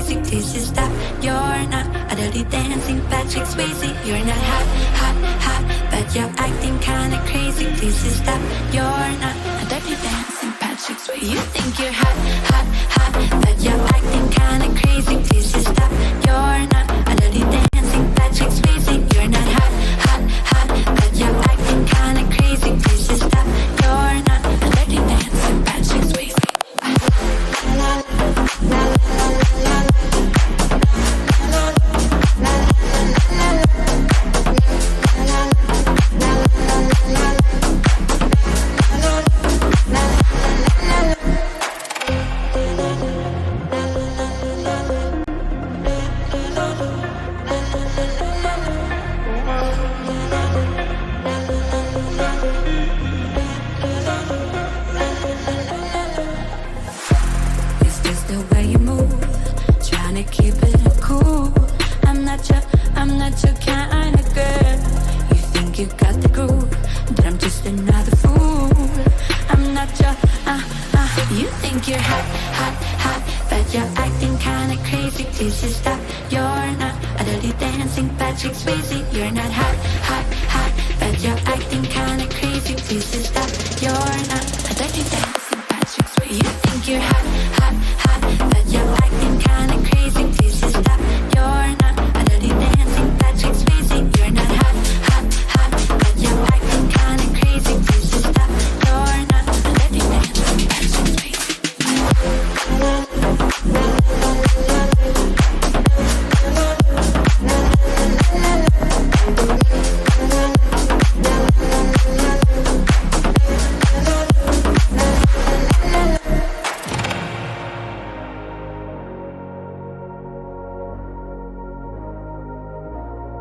crazy. This is stop. You're not a dirty dancing Patrick Swayze. You're not hot, hot, hot, but you're acting kinda crazy. This is stop. You're not a dirty dancing Patrick Swayze. You think you're hot, hot, hot, but you're acting kinda crazy. This is stop. You're not a dirty dancing Patrick Swayze. You're not hot, hot, hot, but you're acting kinda crazy. This is stop. You're not a dirty dancing Patrick Swayze. You think you're hot, hot, hot, but you're acting kinda crazy. This is stop. You're not a dirty dancing Patrick Swayze. You're not hot, hot, hot, but you're acting kinda crazy. This is stop. You're not a dirty dancing Patrick Swayze. You think you're hot, hot.